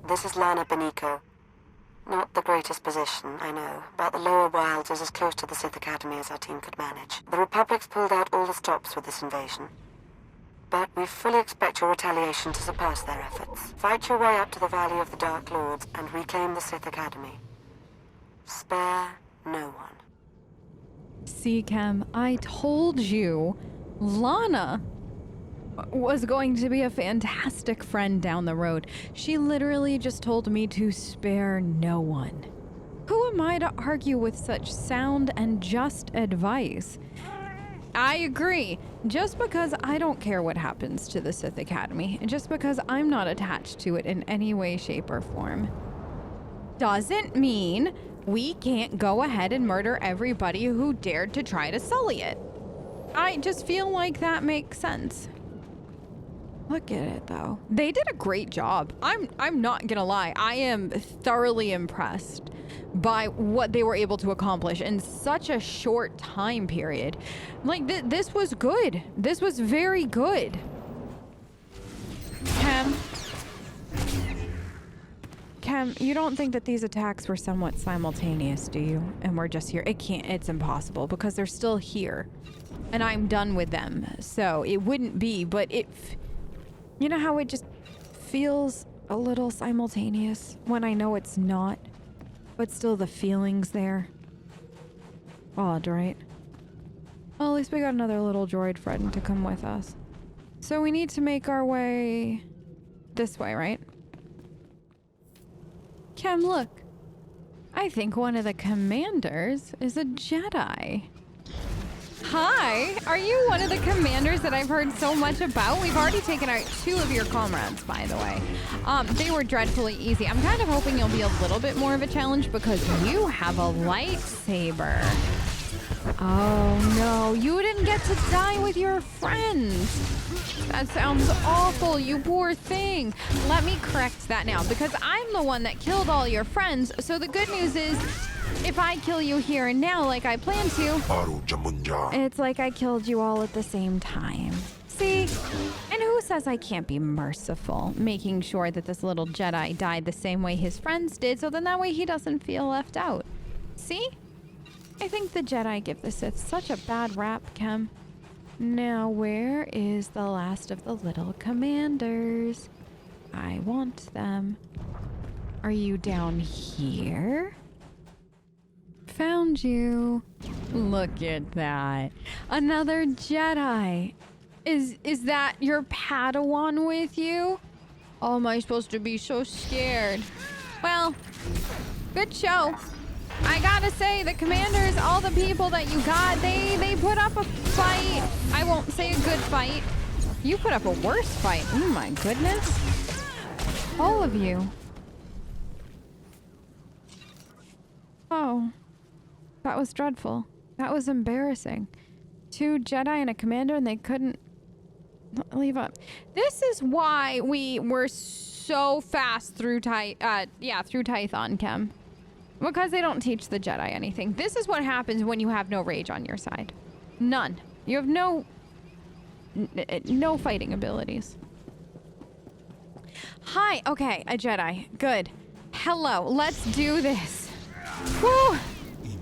This is Lana Beniko. Not the greatest position, I know, but the lower wilds is as close to the Sith Academy as our team could manage. The Republic's pulled out all the stops with this invasion. But we fully expect your retaliation to surpass their efforts. Fight your way up to the Valley of the Dark Lords and reclaim the Sith Academy. Spare no one. See, Cam, I told you, Lana was going to be a fantastic friend down the road. She literally just told me to spare no one. Who am I to argue with such sound and just advice? I agree. Just because I don't care what happens to the Sith Academy, and just because I'm not attached to it in any way, shape, or form, doesn't mean we can't go ahead and murder everybody who dared to try to sully it. I just feel like that makes sense. Look at it, though. They did a great job. I'm not gonna lie. I am thoroughly impressed by what they were able to accomplish in such a short time period. Like, this was good. This was very good. Cam, you don't think that these attacks were somewhat simultaneous, do you? And we're just here. It's impossible because they're still here. And I'm done with them. So it wouldn't be, but you know how it just feels a little simultaneous when I know it's not, but still the feeling's there? Odd, right? Well, at least we got another little droid friend to come with us. So we need to make our way this way, right? Cam, look. I think one of the commanders is a Jedi. Hi, are you one of the commanders that I've heard so much about? We've already taken out 2 of your comrades, by the way. They were dreadfully easy. I'm kind of hoping you'll be a little bit more of a challenge because you have a lightsaber. Oh no, you didn't get to die with your friends. That sounds awful, you poor thing. Let me correct that now because I'm the one that killed all your friends. So the good news is, if I kill you here and now like I plan to, it's like I killed you all at the same time. See? And who says I can't be merciful, making sure that this little Jedi died the same way his friends did, so then that way he doesn't feel left out. See? I think the Jedi give the Sith such a bad rap, Kem. Now, where is the last of the little commanders? I want them. Are you down here? Found you. Look at that. Another Jedi. Is that your Padawan with you? Oh, am I supposed to be so scared? Well, good show. I gotta say, the commanders, all the people that you got, they put up a fight. I won't say a good fight. You put up a worse fight. Oh my goodness. All of you. Oh. That was dreadful. That was embarrassing. 2 Jedi and a commander, and they couldn't leave up. This is why we were so fast through Tython, Kem. Because they don't teach the Jedi anything. This is what happens when you have no rage on your side. None. You have no fighting abilities. Hi. Okay, a Jedi. Good. Hello. Let's do this. Whew.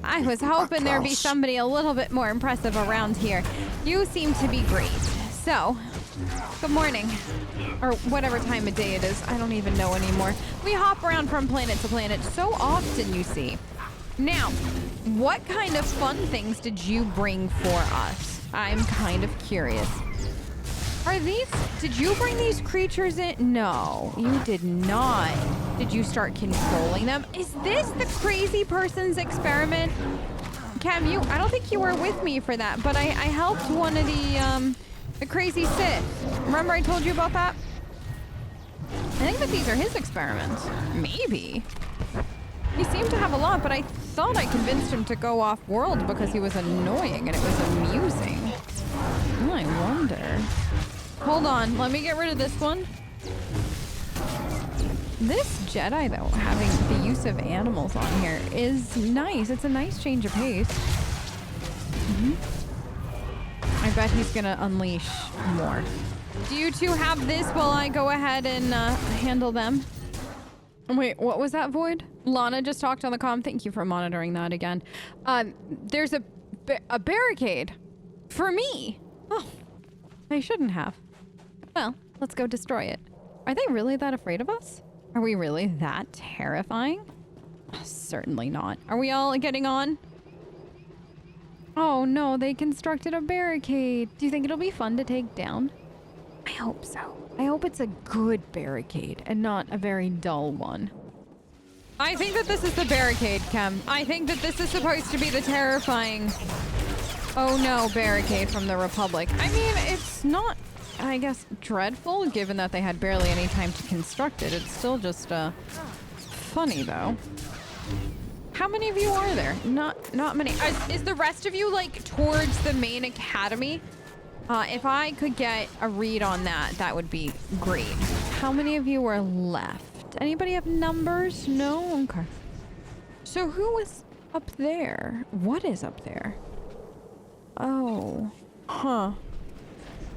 I was hoping there'd be somebody a little bit more impressive around here. You seem to be great. So, good morning. Or whatever time of day it is. I don't even know anymore. We hop around from planet to planet so often, you see. Now, what kind of fun things did you bring for us? I'm kind of curious. Did you bring these creatures in? No, you did not. Did you start controlling them? Is this the crazy person's experiment? Cam, I don't think you were with me for that, but I helped one of the crazy Sith. Remember I told you about that? I think that these are his experiments. Maybe. He seemed to have a lot, but I thought I convinced him to go off-world because he was annoying and it was amusing. I wonder. Hold on, let me get rid of this one. This Jedi, though, having the use of animals on here is nice. It's a nice change of pace. I bet he's gonna unleash more. Do you two have this while I go ahead and handle them? Wait, what was that, Void? Lana just talked on the comm. Thank you for monitoring that again. There's a barricade for me. Oh, I shouldn't have. Well, let's go destroy it. Are they really that afraid of us? Are we really that terrifying? Certainly not. Are we all getting on? Oh no, they constructed a barricade. Do you think it'll be fun to take down? I hope so. I hope it's a good barricade and not a very dull one. I think that this is the barricade, Kem. I think that this is supposed to be the terrifying, oh no, barricade from the Republic. I mean, it's not, I guess, dreadful, given that they had barely any time to construct it. It's still just, funny, though. How many of you are there? Not many. Is the rest of you, like, towards the main academy? If I could get a read on that, that would be great. How many of you are left? Anybody have numbers? No? Okay. So who is up there? What is up there? Oh. Huh.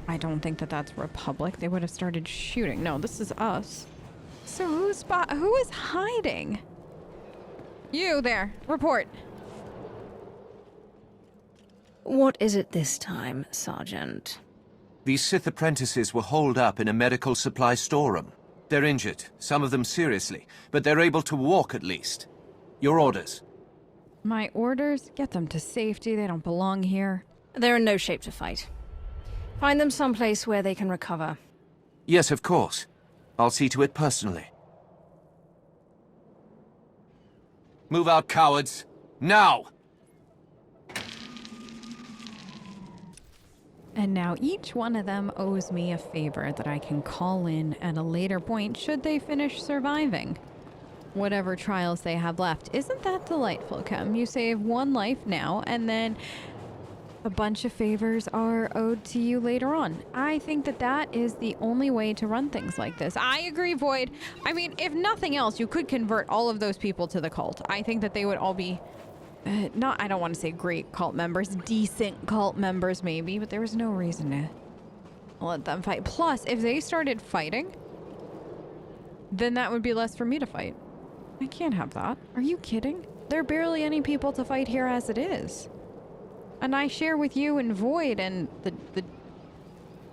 I don't think that that's Republic. They would have started shooting. No, this is us. So who is hiding? You there. Report. What is it this time, Sergeant? These Sith apprentices were holed up in a medical supply storeroom. They're injured, some of them seriously, but they're able to walk at least. Your orders? My orders? Get them to safety. They don't belong here. They're in no shape to fight. Find them someplace where they can recover. Yes, of course. I'll see to it personally. Move out, cowards! Now! And now each one of them owes me a favor that I can call in at a later point should they finish surviving whatever trials they have left. Isn't that delightful, Kem? You save one life now, and then a bunch of favors are owed to you later on. I think that that is the only way to run things like this. I agree, Void. I mean, if nothing else, you could convert all of those people to the cult. I think that they would all be... I don't want to say great cult members, decent cult members maybe, but there was no reason to let them fight. Plus, if they started fighting, then that would be less for me to fight. I can't have that. Are you kidding? There are barely any people to fight here as it is. And I share with you and Void and the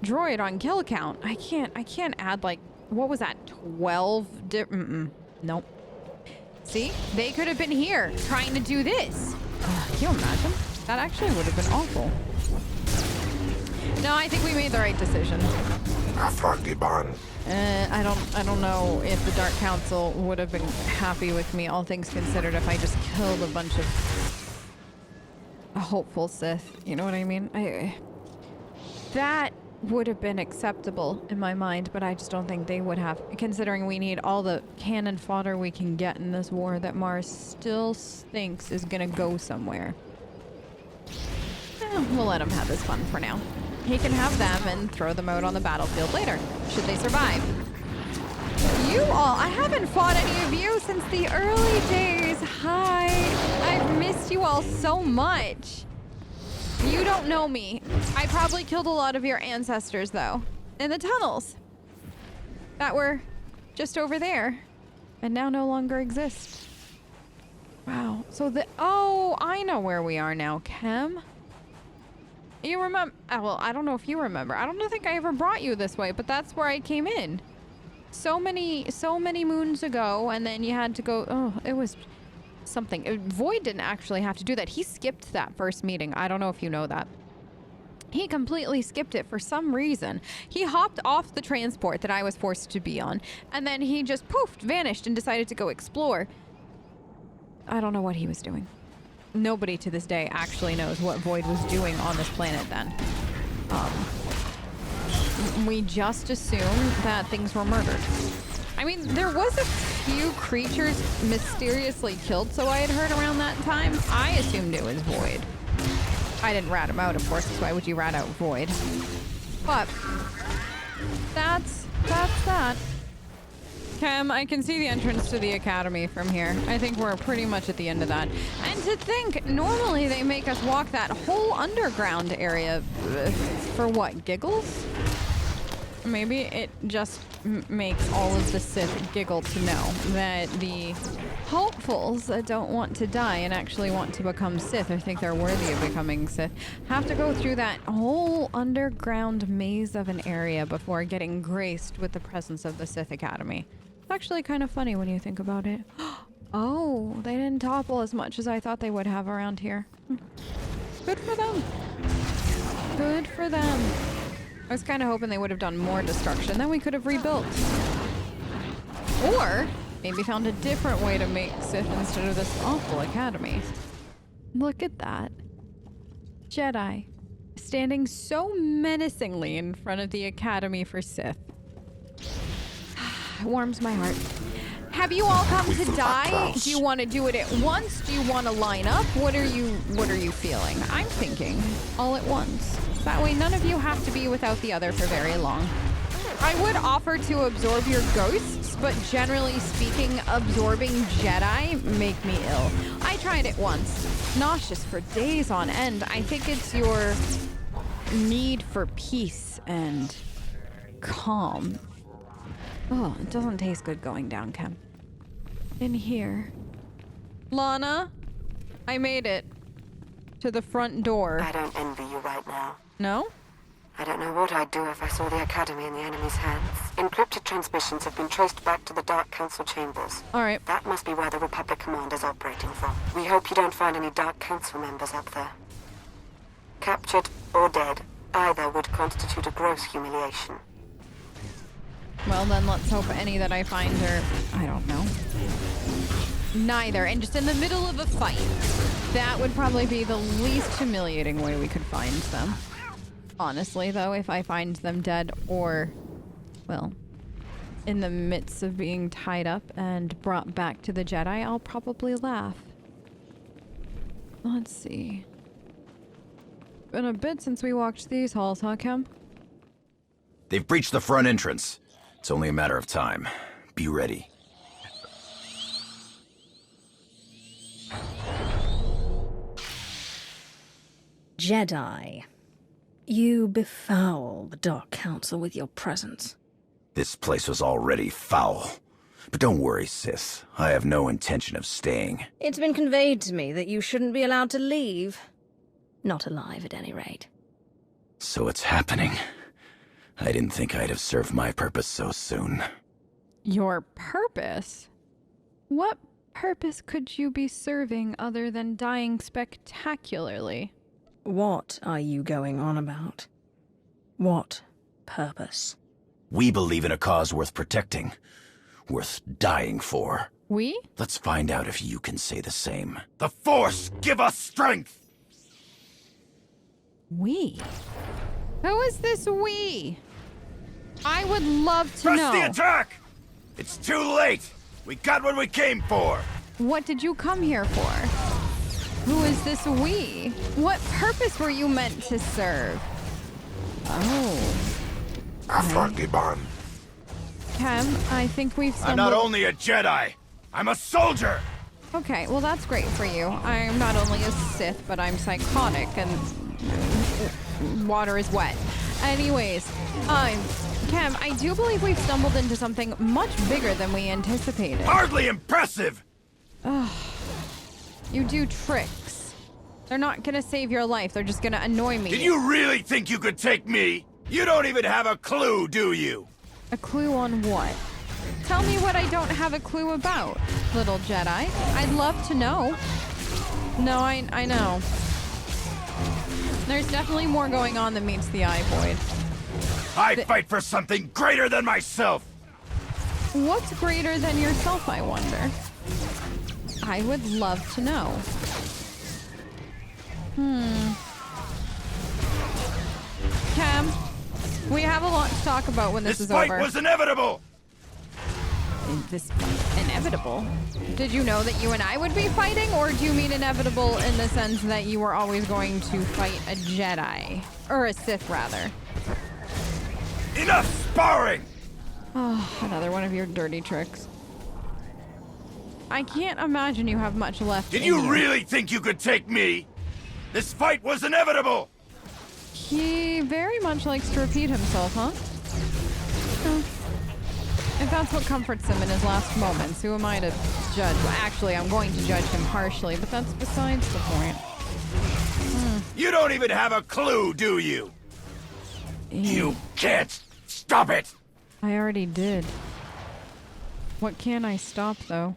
droid on kill count. I can't add, like, what was that, 12 Nope. See? They could have been here trying to do this. Can you imagine? That actually would have been awful. No, I think we made the right decision. I don't know if the Dark Council would have been happy with me, all things considered, if I just killed a bunch of hopeful Sith. You know what I mean? That would have been acceptable in my mind, but I just don't think they would have, considering we need all the cannon fodder we can get in this war that Mars still thinks is gonna go somewhere. We'll let him have his fun for now. He can have them and throw them out on the battlefield later, should they survive. You all, I haven't fought any of you since the early days. Hi, I've missed you all so much. You don't know me. I probably killed a lot of your ancestors, though, in the tunnels that were just over there and now no longer exist. Wow. So oh, I know where we are now, Kem. You remember? Well, I don't know if you remember. I don't think I ever brought you this way, but that's where I came in. So many moons ago, and then you had to go. Oh, it was something. Void didn't actually have to do that. He skipped that first meeting. I don't know if you know that. He completely skipped it for some reason. He hopped off the transport that I was forced to be on, and then he just poofed, vanished, and decided to go explore. I don't know what he was doing. Nobody to this day actually knows what Void was doing on this planet then. We just assumed that things were murdered. I mean, there was a few creatures mysteriously killed, so I had heard around that time. I assumed it was Void. I didn't rat him out, of course, so why would you rat out Void? But that's that. Kem, I can see the entrance to the academy from here. I think we're pretty much at the end of that. And to think, normally they make us walk that whole underground area for what, giggles? Maybe it just makes all of the Sith giggle to know that the hopefuls that don't want to die and actually want to become Sith or think they're worthy of becoming Sith have to go through that whole underground maze of an area before getting graced with the presence of the Sith Academy. It's actually kind of funny when you think about it. Oh, they didn't topple as much as I thought they would have around here. Good for them. Good for them. I was kind of hoping they would have done more destruction, then we could have rebuilt. Or maybe found a different way to make Sith instead of this awful academy. Look at that. Jedi standing so menacingly in front of the Academy for Sith. It warms my heart. Have you all come to die? Do you want to do it at once? Do you want to line up? What are you feeling? I'm thinking all at once. That way none of you have to be without the other for very long. I would offer to absorb your ghosts, but generally speaking, absorbing Jedi make me ill. I tried it once. Nauseous for days on end. I think it's your need for peace and calm. Oh, it doesn't taste good going down, Chem. In here. Lana, I made it. To the front door. I don't envy you right now. No? I don't know what I'd do if I saw the Academy in the enemy's hands. Encrypted transmissions have been traced back to the Dark Council chambers. All right. That must be where the Republic Command is operating from. We hope you don't find any Dark Council members up there. Captured or dead, either would constitute a gross humiliation. Well, then let's hope any that I find are, I don't know, neither, and just in the middle of a fight. That would probably be the least humiliating way we could find them. Honestly, though, if I find them dead or, well, in the midst of being tied up and brought back to the Jedi, I'll probably laugh. Let's see. Been a bit since we walked these halls, huh, Chem? They've breached the front entrance. It's only a matter of time. Be ready. Jedi, you befoul the Dark Council with your presence. This place was already foul. But don't worry, Sith. I have no intention of staying. It's been conveyed to me that you shouldn't be allowed to leave. Not alive, at any rate. So it's happening. I didn't think I'd have served my purpose so soon. Your purpose? What purpose could you be serving other than dying spectacularly? What are you going on about? What purpose? We believe in a cause worth protecting. Worth dying for. We? Let's find out if you can say the same. The Force, give us strength! We? Who is this we? I would love to Press know. the attack! It's too late! We got what we came for! What did you come here for? Who is this we? What purpose were you meant to serve? Oh. Korriban. Chem, I think we've I'm stumbled... not only a Jedi, I'm a soldier! Okay, well that's great for you. I'm not only a Sith, but I'm psychotic and water is wet. Anyways, Chem, I do believe we've stumbled into something much bigger than we anticipated. Hardly impressive! You do tricks. They're not gonna save your life, they're just gonna annoy me. Did you really think you could take me? You don't even have a clue, do you? A clue on what? Tell me what I don't have a clue about, little Jedi. I'd love to know. No, I know. There's definitely more going on than meets the eye, Boyd. I fight for something greater than myself! What's greater than yourself, I wonder? I would love to know. Cam, we have a lot to talk about when this is over. This fight was inevitable! This inevitable? Did you know that you and I would be fighting, or do you mean inevitable in the sense that you were always going to fight a Jedi? Or a Sith, rather. Enough sparring! Oh, another one of your dirty tricks. I can't imagine you have much left Did in you really think you could take me? This fight was inevitable! He very much likes to repeat himself, huh? If that's what comforts him in his last moments, who am I to judge? Well, actually, I'm going to judge him harshly, but that's besides the point. You don't even have a clue, do you? You can't stop it! I already did. What can I stop, though?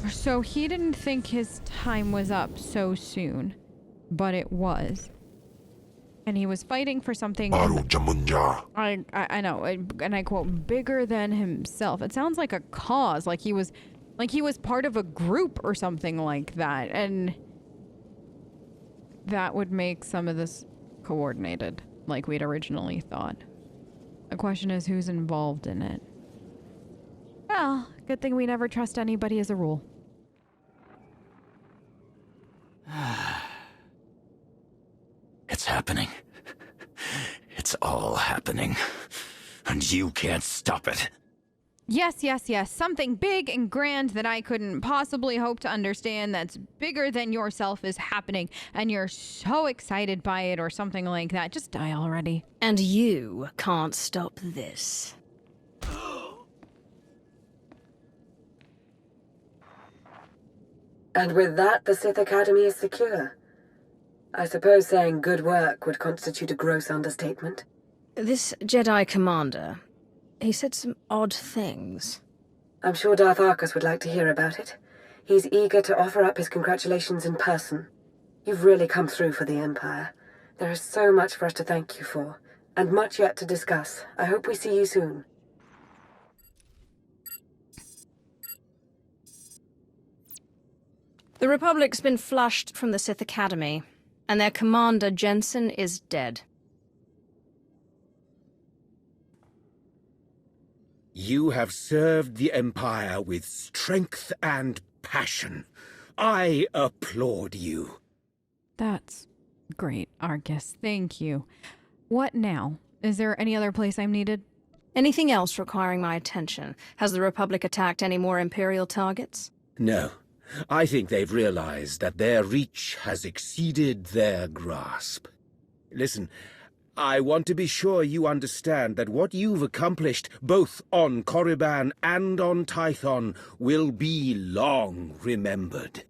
So he didn't think his time was up so soon, but it was. And he was fighting for something... 바로 전문자. I know, and I quote, bigger than himself. It sounds like a cause, like he was part of a group or something like that, and that would make some of this coordinated, like we'd originally thought. The question is, who's involved in it? Well, good thing we never trust anybody as a rule. It's happening. It's all happening. And you can't stop it. Yes, yes, yes. Something big and grand that I couldn't possibly hope to understand that's bigger than yourself is happening, and you're so excited by it or something like that. Just die already. And you can't stop this. And with that, the Sith Academy is secure. I suppose saying good work would constitute a gross understatement. This Jedi commander, he said some odd things. I'm sure Darth Arkous would like to hear about it. He's eager to offer up his congratulations in person. You've really come through for the Empire. There is so much for us to thank you for, and much yet to discuss. I hope we see you soon. The Republic's been flushed from the Sith Academy, and their commander, Jensen, is dead. You have served the Empire with strength and passion. I applaud you. That's great, Arkous. Thank you. What now? Is there any other place I'm needed? Anything else requiring my attention? Has the Republic attacked any more Imperial targets? No. I think they've realized that their reach has exceeded their grasp. Listen, I want to be sure you understand that what you've accomplished, both on Korriban and on Tython, will be long remembered.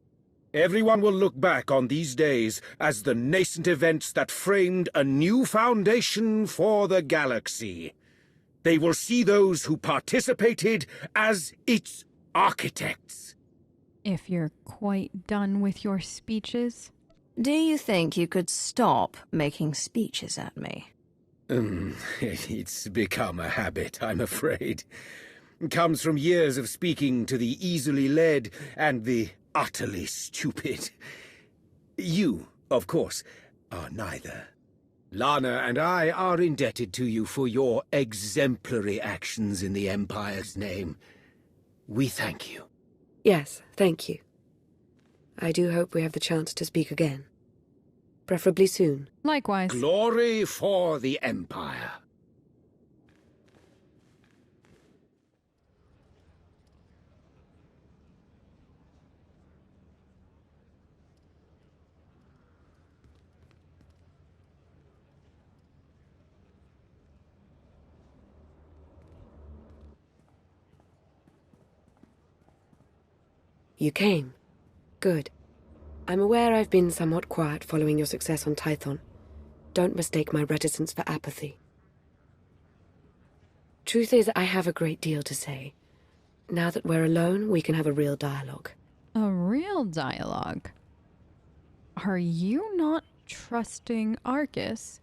Everyone will look back on these days as the nascent events that framed a new foundation for the galaxy. They will see those who participated as its architects. If you're quite done with your speeches. Do you think you could stop making speeches at me? It's become a habit, I'm afraid. It comes from years of speaking to the easily led and the utterly stupid. You, of course, are neither. Lana and I are indebted to you for your exemplary actions in the Empire's name. We thank you. Yes, thank you. I do hope we have the chance to speak again. Preferably soon. Likewise. Glory for the Empire. You came. Good. I'm aware I've been somewhat quiet following your success on Tython. Don't mistake my reticence for apathy. Truth is, I have a great deal to say. Now that we're alone, we can have a real dialogue. A real dialogue? Are you not trusting Arkous?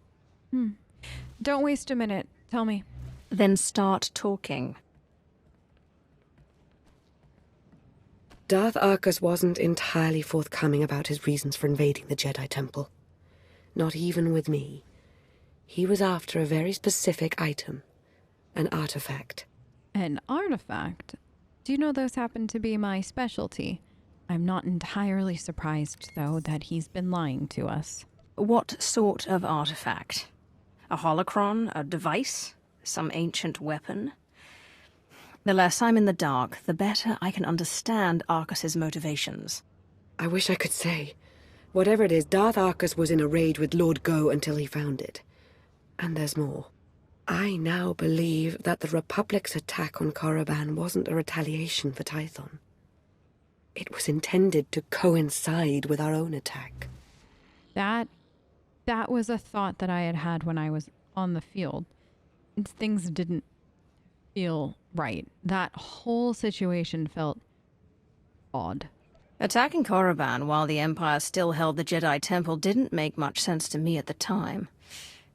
Don't waste a minute. Tell me. Then start talking. Darth Arkous wasn't entirely forthcoming about his reasons for invading the Jedi Temple. Not even with me. He was after a very specific item. An artifact. An artifact? Do you know those happen to be my specialty? I'm not entirely surprised, though, that he's been lying to us. What sort of artifact? A holocron? A device? Some ancient weapon? The less I'm in the dark, the better I can understand Arkous's motivations. I wish I could say. Whatever it is, Darth Arkous was in a raid with Lord Go until he found it. And there's more. I now believe that the Republic's attack on Korriban wasn't a retaliation for Tython. It was intended to coincide with our own attack. That was a thought that I had when I was on the field. Things didn't feel right. That whole situation felt odd. Attacking Korriban while the Empire still held the Jedi Temple didn't make much sense to me at the time.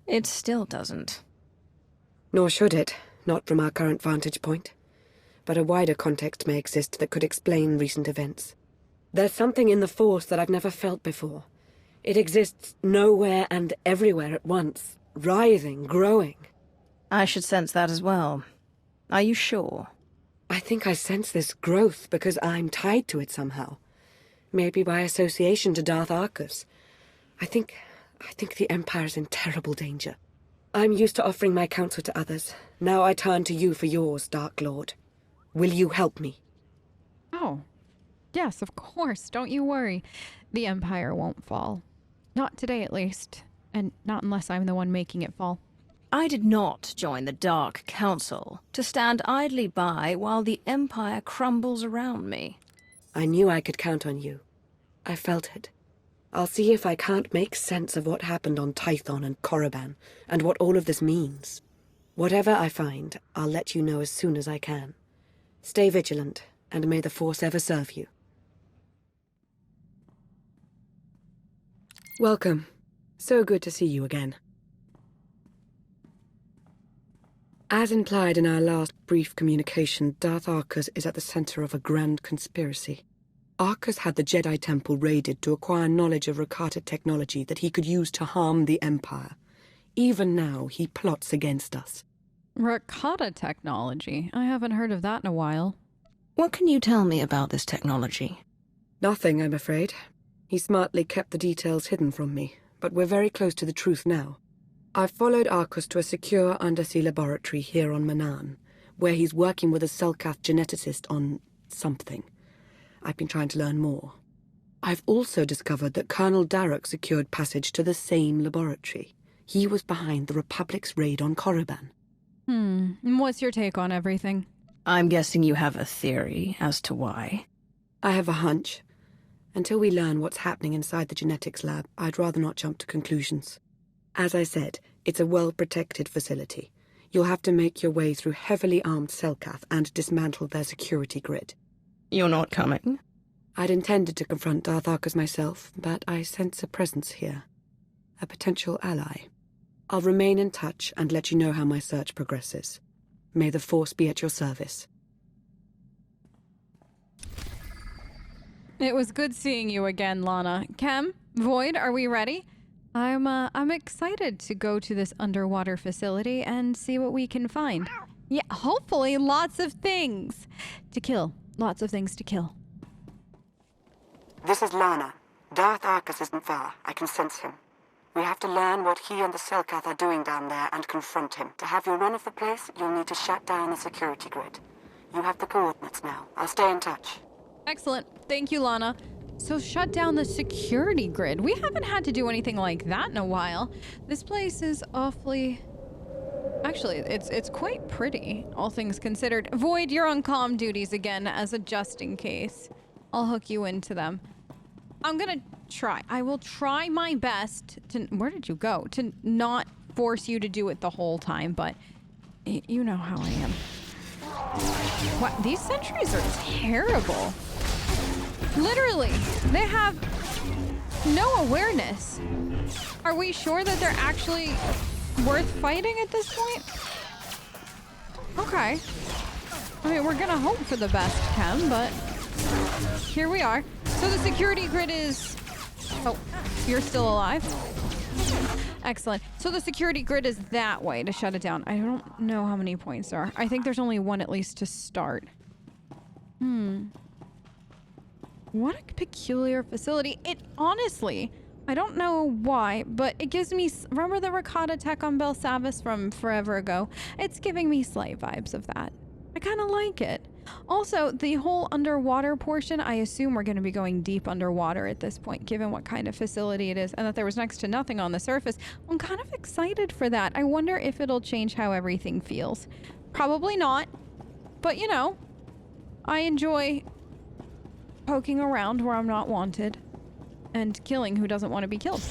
It still doesn't. Nor should it, not from our current vantage point. But a wider context may exist that could explain recent events. There's something in the Force that I've never felt before. It exists nowhere and everywhere at once, writhing, growing. I should sense that as well. Are you sure? I think I sense this growth because I'm tied to it somehow. Maybe by association to Darth Arkous. I think the Empire's in terrible danger. I'm used to offering my counsel to others. Now I turn to you for yours, Dark Lord. Will you help me? Oh, yes, of course. Don't you worry. The Empire won't fall. Not today, at least. And not unless I'm the one making it fall. I did not join the Dark Council to stand idly by while the Empire crumbles around me. I knew I could count on you. I felt it. I'll see if I can't make sense of what happened on Tython and Korriban, and what all of this means. Whatever I find, I'll let you know as soon as I can. Stay vigilant, and may the Force ever serve you. Welcome. So good to see you again. As implied in our last brief communication, Darth Arkous is at the center of a grand conspiracy. Arkous had the Jedi Temple raided to acquire knowledge of Rakata technology that he could use to harm the Empire. Even now, he plots against us. Rakata technology? I haven't heard of that in a while. What can you tell me about this technology? Nothing, I'm afraid. He smartly kept the details hidden from me, but we're very close to the truth now. I've followed Arkous to a secure undersea laboratory here on Manaan, where he's working with a Selkath geneticist on something. I've been trying to learn more. I've also discovered that Colonel Darroch secured passage to the same laboratory. He was behind the Republic's raid on Korriban. What's your take on everything? I'm guessing you have a theory as to why. I have a hunch. Until we learn what's happening inside the genetics lab, I'd rather not jump to conclusions. As I said, it's a well-protected facility. You'll have to make your way through heavily armed Selkath and dismantle their security grid. You're not coming? I'd intended to confront Darth Arkous myself, but I sense a presence here. A potential ally. I'll remain in touch and let you know how my search progresses. May the Force be at your service. It was good seeing you again, Lana. Chem, Void, are we ready? I'm excited to go to this underwater facility and see what we can find. Yeah, hopefully lots of things to kill. Lots of things to kill. This is Lana. Darth Arkous isn't far. I can sense him. We have to learn what he and the Selkath are doing down there and confront him. To have your run of the place, you'll need to shut down the security grid. You have the coordinates now. I'll stay in touch. Excellent. Thank you, Lana. So shut down the security grid. We haven't had to do anything like that in a while. This place is awfully... Actually, it's quite pretty, all things considered. Void, you're on comm duties again as a just in case. I'll hook you into them. I'm gonna try. I will try my best to... Where did you go? To not force you to do it the whole time, but you know how I am. What? These sentries are terrible. Literally, they have no awareness. Are we sure that they're actually worth fighting at this point? Okay. I mean, we're gonna hope for the best, Chem, but here we are. So the security grid is... Oh, you're still alive? Excellent. So the security grid is that way to shut it down. I don't know how many points there are. I think there's only one at least to start. What a peculiar facility. It honestly, I don't know why, but it gives me... Remember the Rakata tech on Belsavis from forever ago? It's giving me slight vibes of that. I kind of like it. Also, the whole underwater portion, I assume we're going to be going deep underwater at this point, given what kind of facility it is, and that there was next to nothing on the surface. I'm kind of excited for that. I wonder if it'll change how everything feels. Probably not, but you know, I enjoy poking around where I'm not wanted and killing who doesn't want to be killed.